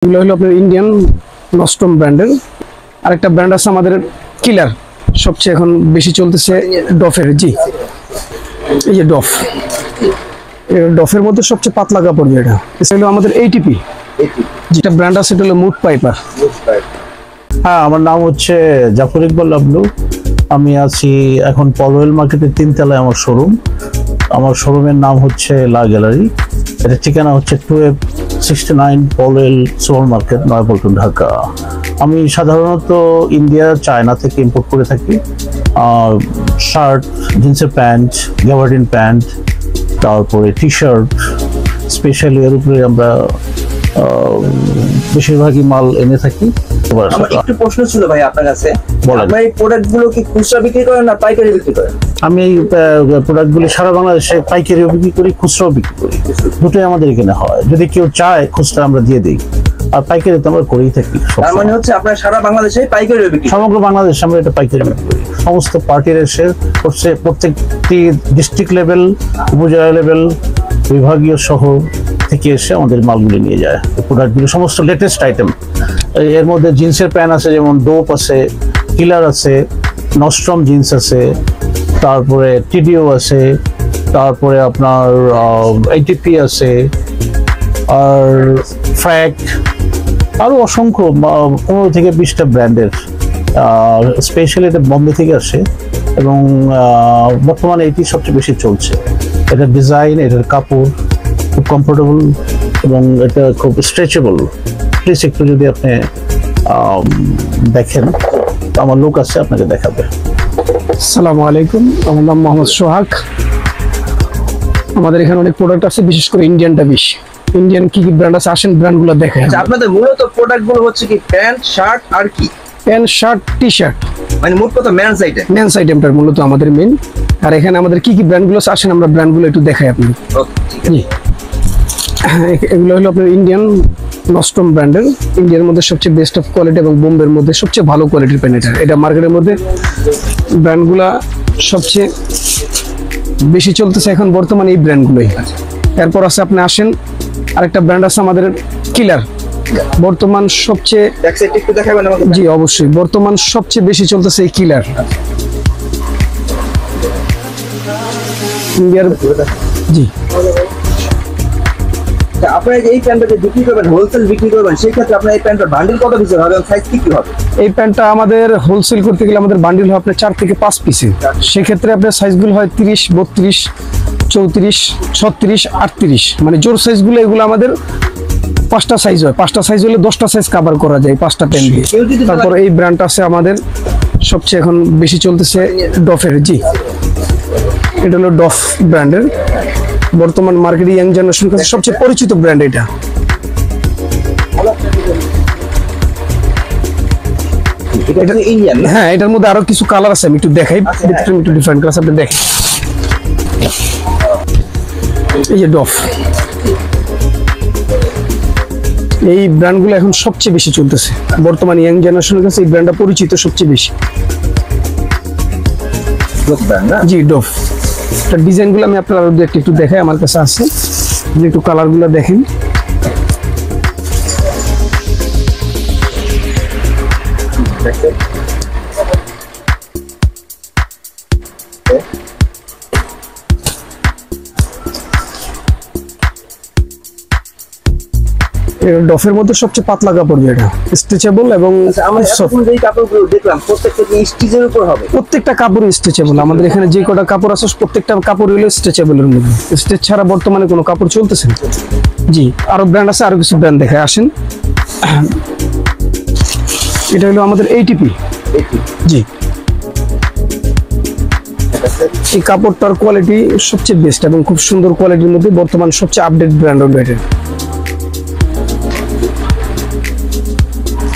এগুলো হলো আপনার ইন্ডিয়ান নস্ট্রম ব্র্যান্ডের। আরেকটা ব্র্যান্ড আছে আমাদের কিলার, সবচেয়ে এখন বেশি চলতেছে ডফের। জি, এই যে ডফ, ডফের মধ্যে সবচেয়ে পাতলা কাপড় যেটা, এটা হলো আমাদের এটিপি। যেটা ব্র্যান্ড আছে এটা হলো মুড পাইপার। হ্যাঁ, আমার নাম হচ্ছে জাফর ইকবাল লাবলু। আমি আছি এখন পলওয়েল মার্কেটের 3 তলায় আমার শোরুম। আমার শোরুমের নাম হচ্ছে লা গ্যালারি। এটার ঠিকানা হচ্ছে 2F69 Polwel super market, Naya Paltan, Dhaka. আমি সাধারণত ইন্ডিয়া, চায়না থেকে ইম্পোর্ট করে থাকি শার্ট, জিন্সের প্যান্ট, গ্যাবার্ডিন প্যান্ট, তারপরে টি শার্ট, স্পেশালি এর উপরে আমরা বেশিরভাগই মাল এনে থাকি। আমার একটু প্রশ্ন ছিল ভাই আপনার কাছে, আপনার এই প্রোডাক্টগুলো কি খুচরা বিক্রি করেন না পাইকারি বিক্রি করেন? আমি এই প্রোডাক্টগুলি সারা বাংলাদেশে পাইকারিও বিক্রি করি, খুচরাও বিক্রি করি, দুটোই আমাদের এখানে হয়। যদি কেউ চায় খুচরা আমরা দিয়ে দিই, আর পাইকারি তো আমরা করেই থাকি। তার মানে হচ্ছে আপনার সারা বাংলাদেশে পাইকারি বিক্রি? সমগ্র বাংলাদেশে আমরা এটা পাইকারি বিক্রি করি। সমস্ত পার্টির এসে করছে, প্রত্যেকটি ডিস্ট্রিক্ট লেভেল, উপজেলা লেভেল, বিভাগীয় শহর থেকে এসে আমাদের মালগুলি নিয়ে যায়। প্রোডাক্টগুলি সমস্ত লেটেস্ট আইটেম। এর মধ্যে জিন্সের প্যান্ট আছে, যেমন ডোপ আছে, কিলার আছে, নস্ট্রম জিন্স আছে, তারপরে টিডিও আছে, তারপরে আপনার এটিপি আছে, আর ফ্র্যাক, আরও অসংখ্য 15 থেকে 20টা ব্র্যান্ডের। স্পেশালি এটা বম্বে থেকে আসে এবং বর্তমানে এটি সবচেয়ে বেশি চলছে। এটার ডিজাইন, এটার কাপড় খুব কমফোর্টেবল এবং এটা খুব স্ট্রেচেবল। প্লিজ একটু যদি আপনি দেখেন, আমার লোক আছে আপনাকে দেখাবে। আসসালামু আলাইকুম, আমার নাম মোহাম্মদ সোহাগ। আমাদের এখানে অনেক প্রোডাক্ট আছে, বিশেষ করে ইন্ডিয়ানটা বেশি। ইন্ডিয়ান কি কি ব্র্যান্ড আছে আসেন ব্র্যান্ডগুলো দেখেন। আপনাদের মূলত প্রোডাক্টগুলো হচ্ছে কি প্যান্ট, শার্ট আর কি? প্যান্ট, শার্ট, টি শার্ট, মানে মোট কথা মেন্স আইটেম। মেন্স আইটেমটার মূলত আমাদের মেন। আর এখানে আমাদের কি কি ব্র্যান্ডগুলো আছে আসেন আমরা ব্র্যান্ডগুলো একটু দেখাই আপনাকে। জি, এগুলো হলো আপনার ইন্ডিয়ান নস্ট্রম ব্র্যান্ডের। ইন্ডিয়ার মধ্যে সবচেয়ে বেস্ট অফ কোয়ালিটি এবং বোম্বের মধ্যে সবচেয়ে ভালো কোয়ালিটির প্যান্ট। এটা মার্কেটের মধ্যে ব্র্যান্ডগুলা সবচেয়ে বেশি চলতেছে এখন বর্তমানে এই ব্র্যান্ডগুলোই। এরপর আছে আপনি আসেন আরেকটা ব্র্যান্ড আছে আমাদের কিলার। বর্তমান সবচেয়ে, একটু দেখাবেন আমাকে? জি অবশ্যই, বর্তমান সবচেয়ে বেশি চলতেছে এই কিলার। ইন্ডিয়ার, জি। আপনারা এই প্যান্টটা বিক্রি করবেন, হোলসেল বিক্রি করবেন, সেই ক্ষেত্রে আপনার এই প্যান্টের বান্ডিল কত পিসের হবে এবং সাইজ কি কি হবে? এই প্যান্টটা আমাদের হোলসেল করতে গেলে আমাদের বান্ডিল হয় আপনার 4 থেকে 5 পিসে। সেক্ষেত্রে আপনার সাইজগুলো হয় 30, 32, 34, 36, 38। মানে জোর সাইজগুলো এগুলো আমাদের 5টা সাইজ হয়। 5টা সাইজ হলে 10টা সাইজ কভার করা যায় 5টা প্যান্ট দিয়ে। তারপর এই ব্র্যান্ড আছে আমাদের সবচেয়ে এখন বেশি চলতেছে ডফের। জি, এটা হলো ডফ ব্র্যান্ডের। বর্তমান মার্কেটে ইয়াং জেনারেশনের কাছে সবচেয়ে পরিচিত ব্র্যান্ড এটা। হ্যাঁ, এটার মধ্যে আরো কিছু কালার আছে, আমি একটু দেখাই। একটু ডিফারেন্ট কালার আপনি দেখেন। এই যে ডফ, এই ব্র্যান্ডগুলো এখন সবচেয়ে বেশি চলতেছে বর্তমান ইয়াং জেনারেশনের কাছে। এই ব্র্যান্ডটা পরিচিত সবচেয়ে বেশি। জি, ডফ। তার ডিজাইনগুলো আমি আপনার আরো একটু দেখাই, আমার কাছে আছে। একটু কালারগুলো দেখেন। ডফের মধ্যে সবচেয়ে পাতলা কাপড় যেটা, স্ট্রেচেবল এবং কাপড়গুলো দেখলাম প্রত্যেকটা স্টিচের উপর হবে। প্রত্যেকটা কাপড় স্ট্রেচেবল। আমাদের এখানে যে কটা কাপড় আছে প্রত্যেকটা কাপড় হলো স্ট্রেচেবলের মধ্যে। স্ট্রেচ ছাড়া বর্তমানে কোনো কাপড় চলতেছে না। জি, আরো ব্র্যান্ড আছে, আরো কিছু ব্র্যান্ড দেখে আসেন। এটা হলো আমাদের এটিপি। জি, এই কাপড়টার কোয়ালিটি সবচেয়ে বেস্ট এবং খুব সুন্দর কোয়ালিটির মধ্যে বর্তমান সবচেয়ে আপডেট ব্র্যান্ড হলো এটা।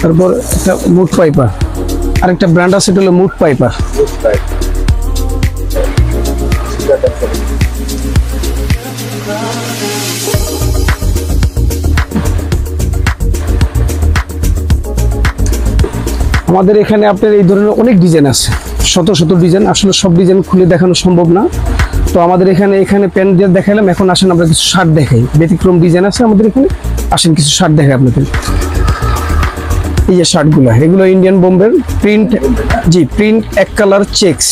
তারপর একটা মুড পাইপার, আরেকটা ব্র্যান্ড আছে, এটা হলো মুড পাইপার। আমাদের এখানে আপনার এই ধরনের অনেক ডিজাইন আছে, শত শত ডিজাইন। আসলে সব ডিজাইন খুলে দেখানো সম্ভব না। তো আমাদের এখানে প্যান্ট দিয়ে দেখালাম। এখন আসেন আমরা কিছু শার্ট দেখাই। ব্যতিক্রম ডিজাইন আছে আমাদের এখানে। আসেন কিছু শার্ট দেখে আপনাদের। এই যে শার্টগুলো, এগুলো ইন্ডিয়ান বোম্বের প্রিন্ট, জি প্রিন্ট, এক কালার, চেক্স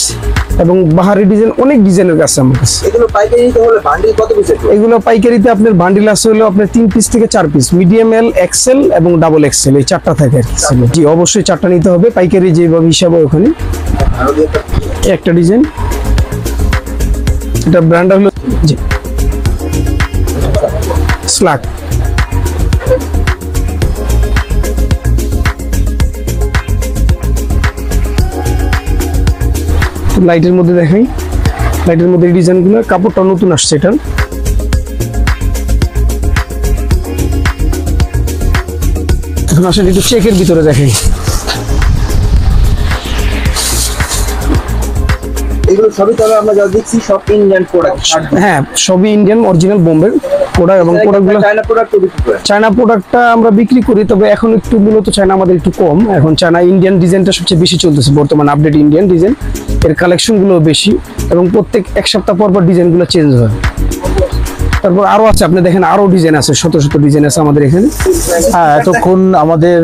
এবং বাহারি ডিজাইন, অনেক ডিজাইনের কাছে আমার কাছে। এগুলো পাইকারি নিতে হলে বান্ডিল কত পিসের? এগুলো পাইকারিতে আপনার বান্ডিল আছে হলো আপনার 3 পিস থেকে 4 পিস, মিডিয়াম এল, এক্সেল এবং ডাবল এক্সেল, এই 4টা থাকে আর কি। জি অবশ্যই 4টা নিতে হবে পাইকারি যেভাবে হিসাবে। ওখানে একটা ডিজাইন, এটা ব্র্যান্ড হলো জি স্লাক। লাইটের মধ্যে দেখাই, লাইটের মধ্যে ডিজাইনগুলো, কাপড়টা নতুন আসছে এটার। এখন আসলে একটু চেকের ভিতরে দেখাই। এগুলো সবই তাহলে আমরা যা দেখছি সব ইন্ডিয়ান প্রোডাক্ট। হ্যাঁ সবই ইন্ডিয়ান অরিজিনাল বোম্বের প্রোডাক্ট এবং প্রোডাক্টগুলো চায়না প্রোডাক্ট বিক্রি করে। চায়না প্রোডাক্টটা আমরা বিক্রি করি, তবে এখন একটু মূলত চায়না আমাদের একটু কম। এখন চায়না ইন্ডিয়ান ডিজাইনটা সবচেয়ে বেশি চলতেছে বর্তমানে, আপডেট ইন্ডিয়ান ডিজাইন, এর কালেকশনগুলো বেশি এবং প্রত্যেক এক সপ্তাহ পর পর ডিজাইনগুলো চেঞ্জ হয়। তারপর আরো আছে, আপনি দেখেন আরো ডিজাইন আছে, শত শত ডিজাইন আছে আমাদের এখানে। হ্যাঁ, এতক্ষণ আমাদের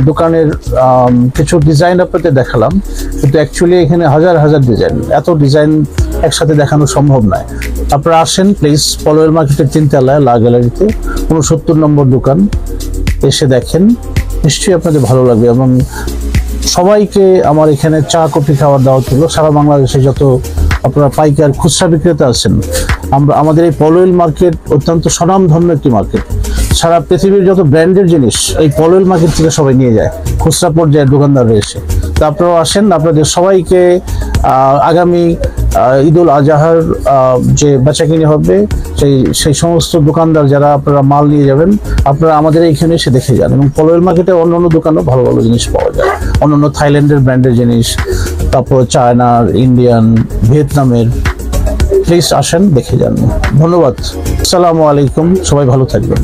দোকানের কিছু ডিজাইন আপনাদের দেখালাম, কিন্তু অ্যাকচুয়ালি এখানে হাজার হাজার ডিজাইন, এত ডিজাইন একসাথে দেখানো সম্ভব নয়। আপনারা আসেন প্লিজ, পলোয়েল মার্কেটের 3 তলায় লা গ্যালারিতে 69 নম্বর দোকান, এসে দেখেন, নিশ্চয়ই আপনাদের ভালো লাগবে। এবং সবাইকে আমার এখানে চা কফি খাওয়ার দাওয়াত হলো। সারা বাংলাদেশে যত আপনারা পাইকার খুচরা বিক্রেতা আছেন, আমাদের এই পলোয়েল মার্কেট অত্যন্ত স্বনামধন্য একটি মার্কেট। সারা পৃথিবীর যত ব্র্যান্ডের জিনিস এই পলোয়েল মার্কেট থেকে সবাই নিয়ে যায়, খুচরা পর্যায়ের দোকানদাররা এসে। তো আপনারাও আসেন, আপনাদের সবাইকে আগামী ঈদুল আজহার যে বেচাকিনি হবে, সেই সমস্ত দোকানদার যারা আপনারা মাল নিয়ে যাবেন, আপনারা আমাদের এইখানে এসে দেখে যান। এবং পলোয়েল মার্কেটে অন্যান্য দোকানেও ভালো ভালো জিনিস পাওয়া যায়, অন্যান্য থাইল্যান্ডের ব্র্যান্ডের জিনিস, তারপর চায়নার, ইন্ডিয়ান, ভিয়েতনামের। প্লিজ আসেন, দেখে যান। ধন্যবাদ, আসসালামু আলাইকুম, সবাই ভালো থাকবেন।